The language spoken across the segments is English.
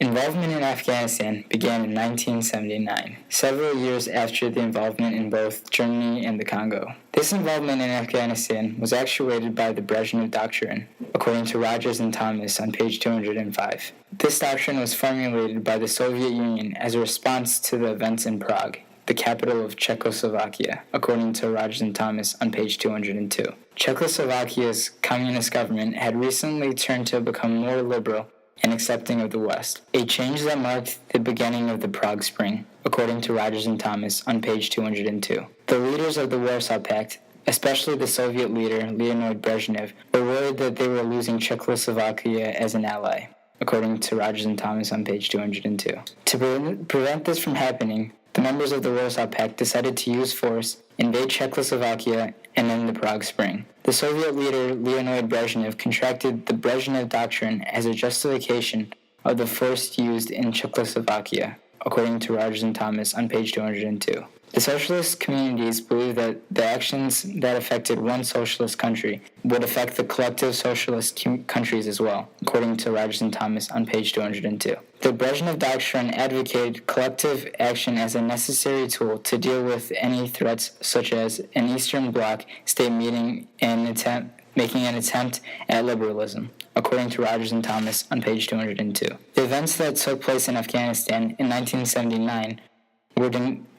Involvement in Afghanistan began in 1979, several years after the involvement in both Germany and the Congo. This involvement in Afghanistan was actuated by the Brezhnev Doctrine, according to Rogers and Thomas on page 205. This doctrine was formulated by the Soviet Union as a response to the events in Prague, the capital of Czechoslovakia, according to Rogers and Thomas on page 202. Czechoslovakia's communist government had recently turned to become more liberal and accepting of the West, a change that marked the beginning of the Prague Spring, according to Rogers and Thomas on page 202. The leaders of the Warsaw Pact, especially the Soviet leader Leonid Brezhnev, were worried that they were losing Czechoslovakia as an ally, according to Rogers and Thomas on page 202. To prevent this from happening, the members of the Warsaw Pact decided to use force, invade Czechoslovakia, and end the Prague Spring. The Soviet leader Leonid Brezhnev contracted the Brezhnev Doctrine as a justification of the force used in Czechoslovakia, according to Rogers and Thomas on page 202. The socialist communities believed that the actions that affected one socialist country would affect the collective socialist countries as well, according to Rogers and Thomas on page 202. The Brezhnev Doctrine advocated collective action as a necessary tool to deal with any threats such as an Eastern Bloc state making an attempt at liberalism, according to Rogers and Thomas on page 202. The events that took place in Afghanistan in 1979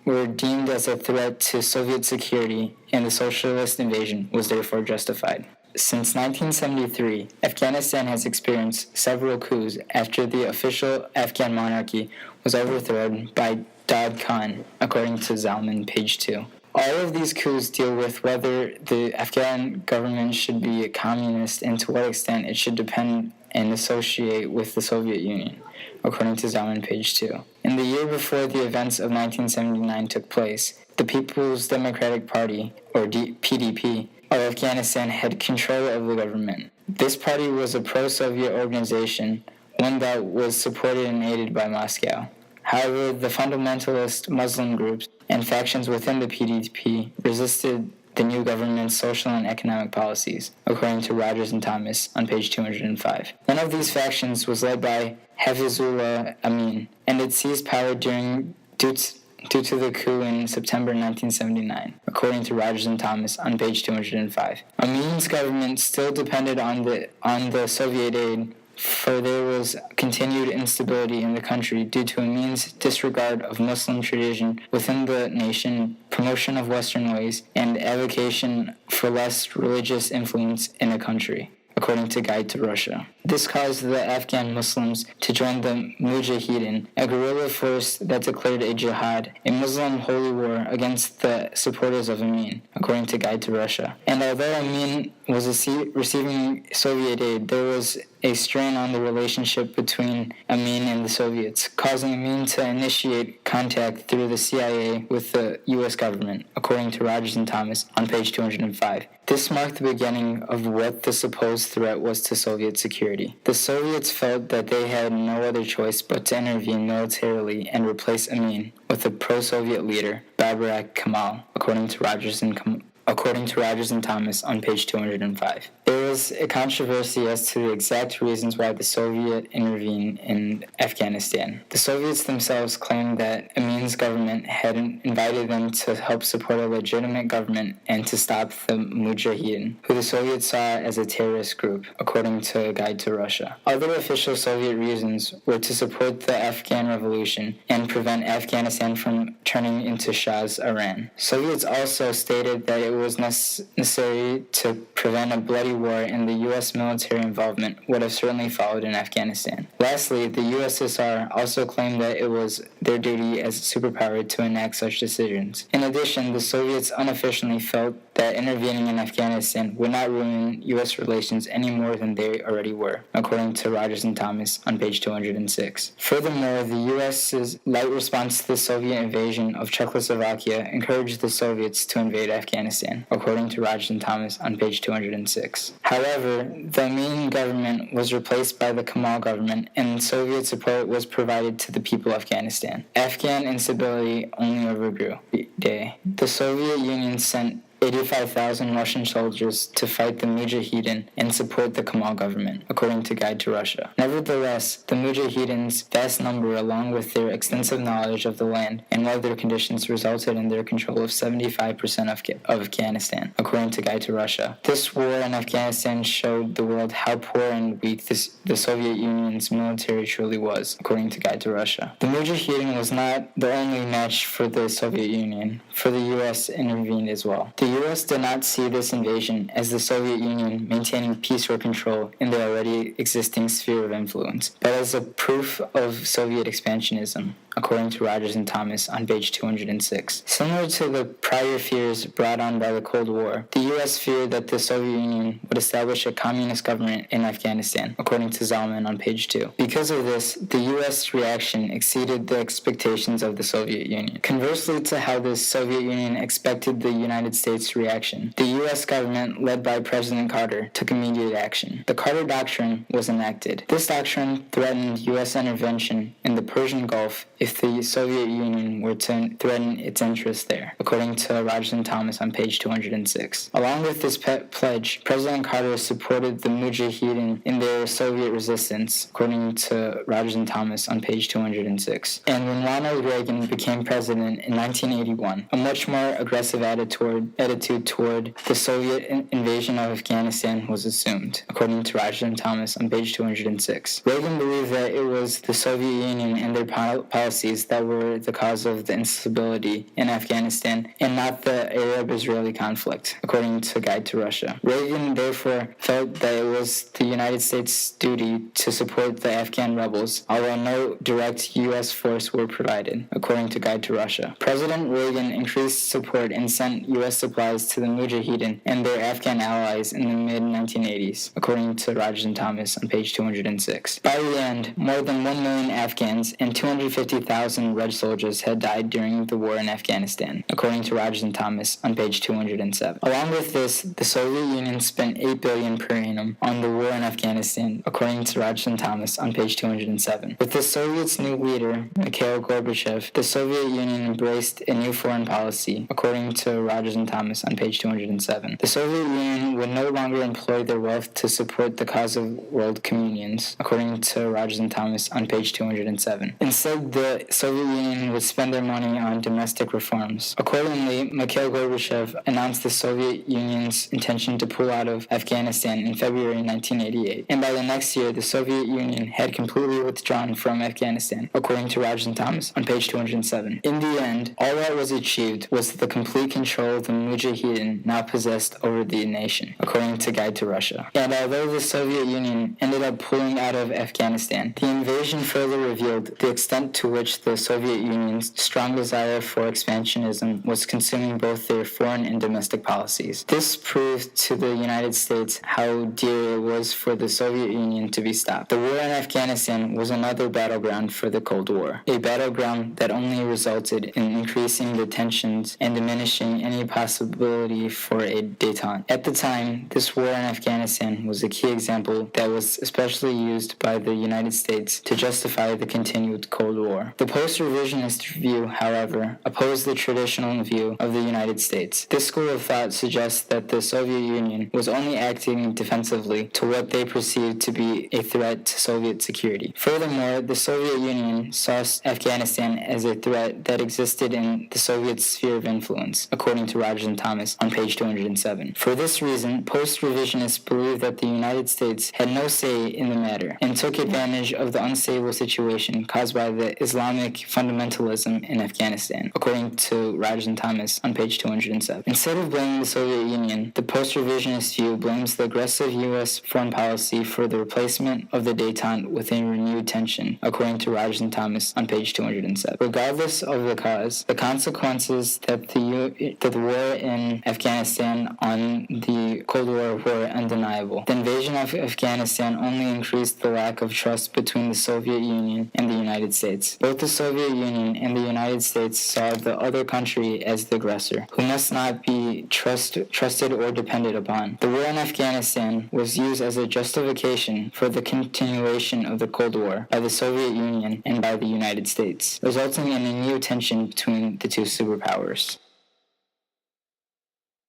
were deemed as a threat to Soviet security, and the socialist invasion was therefore justified. Since 1973, Afghanistan has experienced several coups after the official Afghan monarchy was overthrown by Daud Khan, according to Zalman, page 2. All of these coups deal with whether the Afghan government should be a communist and to what extent it should depend and associate with the Soviet Union, according to Zalman, page 2. In the year before the events of 1979 took place, the People's Democratic Party, or PDP, of Afghanistan had control of the government. This party was a pro-Soviet organization, one that was supported and aided by Moscow. However, the fundamentalist Muslim groups and factions within the PDP resisted the new government's social and economic policies, according to Rogers and Thomas on page 205. One of these factions was led by Hafizullah Amin, and it seized power due to the coup in September 1979, according to Rogers and Thomas on page 205. Amin's government still depended on the Soviet aid, for there was continued instability in the country due to Amin's disregard of Muslim tradition within the nation, promotion of Western ways, and advocacy for less religious influence in the country, according to Guide to Russia. This caused the Afghan Muslims to join the Mujahideen, a guerrilla force that declared a jihad, a Muslim holy war against the supporters of Amin, according to Guide to Russia. And although Amin was receiving Soviet aid, there was a strain on the relationship between Amin and the Soviets, causing Amin to initiate contact through the CIA with the U.S. government, according to Rogers and Thomas on page 205. This marked the beginning of what the supposed threat was to Soviet security. The Soviets felt that they had no other choice but to intervene militarily and replace Amin with a pro-Soviet leader, Babur Kemal, according to Rogers and Thomas on page 205. There was a controversy as to the exact reasons why the Soviet intervened in Afghanistan. The Soviets themselves claimed that Amin's government had invited them to help support a legitimate government and to stop the Mujahideen, who the Soviets saw as a terrorist group, according to Guide to Russia. Other official Soviet reasons were to support the Afghan revolution and prevent Afghanistan from turning into Shah's Iran. Soviets also stated that it was necessary to prevent a bloody war, and the U.S. military involvement would have certainly followed in Afghanistan. Lastly, the USSR also claimed that it was their duty as a superpower to enact such decisions. In addition, the Soviets unofficially felt that intervening in Afghanistan would not ruin U.S. relations any more than they already were, according to Rogers and Thomas on page 206. Furthermore, the U.S.'s light response to the Soviet invasion of Czechoslovakia encouraged the Soviets to invade Afghanistan, according to Rogers and Thomas on page 206. However, the Amin government was replaced by the Kemal government, and Soviet support was provided to the people of Afghanistan. Afghan instability only overgrew. The Soviet Union sent 85,000 Russian soldiers to fight the Mujahideen and support the Kemal government, according to Guide to Russia. Nevertheless, the Mujahideen's vast number, along with their extensive knowledge of the land and weather conditions, resulted in their control of 75% of Afghanistan, according to Guide to Russia. This war in Afghanistan showed the world how poor and weak the Soviet Union's military truly was, according to Guide to Russia. The Mujahideen was not the only match for the Soviet Union, for the U.S. intervened as well. The U.S. did not see this invasion as the Soviet Union maintaining peace or control in their already existing sphere of influence, but as a proof of Soviet expansionism, according to Rogers and Thomas on page 206. Similar to the prior fears brought on by the Cold War, the U.S. feared that the Soviet Union would establish a communist government in Afghanistan, according to Zalman on page 2. Because of this, the U.S. reaction exceeded the expectations of the Soviet Union. Conversely to how the Soviet Union expected the United States reaction, the U.S. government, led by President Carter, took immediate action. The Carter Doctrine was enacted. This doctrine threatened U.S. intervention in the Persian Gulf if the Soviet Union were to threaten its interests there, according to Rogers and Thomas on page 206. Along with this pledge, President Carter supported the Mujahideen in their Soviet resistance, according to Rogers and Thomas on page 206. And when Ronald Reagan became president in 1981, a much more aggressive attitude toward the Soviet invasion of Afghanistan was assumed, according to Rogers and Thomas on page 206. Reagan believed that it was the Soviet Union and their policies that were the cause of the instability in Afghanistan and not the Arab-Israeli conflict, according to Guide to Russia. Reagan therefore felt that it was the United States' duty to support the Afghan rebels, although no direct U.S. force were provided, according to Guide to Russia. President Reagan increased support and sent U.S. supplies to the Mujahideen and their Afghan allies in the mid-1980s, according to Rogers and Thomas on page 206. By the end, more than 1 million Afghans and 250,000 Red soldiers had died during the war in Afghanistan, according to Rogers and Thomas on page 207. Along with this, the Soviet Union spent $8 billion per annum on the war in Afghanistan, according to Rogers and Thomas on page 207. With the Soviets' new leader, Mikhail Gorbachev, the Soviet Union embraced a new foreign policy, according to Rogers and Thomas on page 207. The Soviet Union would no longer employ their wealth to support the cause of world communions, according to Rogers and Thomas on page 207. Instead, the Soviet Union would spend their money on domestic reforms. Accordingly, Mikhail Gorbachev announced the Soviet Union's intention to pull out of Afghanistan in February 1988, and by the next year, the Soviet Union had completely withdrawn from Afghanistan, according to Rogers and Thomas on page 207. In the end, all that was achieved was the complete control the Mujahideen now possessed over the nation, according to Guide to Russia. And although the Soviet Union ended up pulling out of Afghanistan, the invasion further revealed the extent to which the Soviet Union's strong desire for expansionism was consuming both their foreign and domestic policies. This proved to the United States how dear it was for the Soviet Union to be stopped. The war in Afghanistan was another battleground for the Cold War, a battleground that only resulted in increasing the tensions and diminishing any possibility for a détente. At the time, this war in Afghanistan was a key example that was especially used by the United States to justify the continued Cold War. The post-revisionist view, however, opposed the traditional view of the United States. This school of thought suggests that the Soviet Union was only acting defensively to what they perceived to be a threat to Soviet security. Furthermore, the Soviet Union saw Afghanistan as a threat that existed in the Soviet sphere of influence, according to Rogers and Thomas on page 207. For this reason, post-revisionists believe that the United States had no say in the matter and took advantage of the unstable situation caused by the Islamic fundamentalism in Afghanistan, according to Rogers and Thomas on page 207. Instead of blaming the Soviet Union, the post-revisionist view blames the aggressive U.S. foreign policy for the replacement of the détente with a renewed tension, according to Rogers and Thomas on page 207. Regardless of the cause, the consequences that the war in Afghanistan on the Cold War were undeniable. The invasion of Afghanistan only increased the lack of trust between the Soviet Union and the United States. Both the Soviet Union and the United States saw the other country as the aggressor, who must not be trusted or depended upon. The war in Afghanistan was used as a justification for the continuation of the Cold War by the Soviet Union and by the United States, resulting in a new tension between the two superpowers.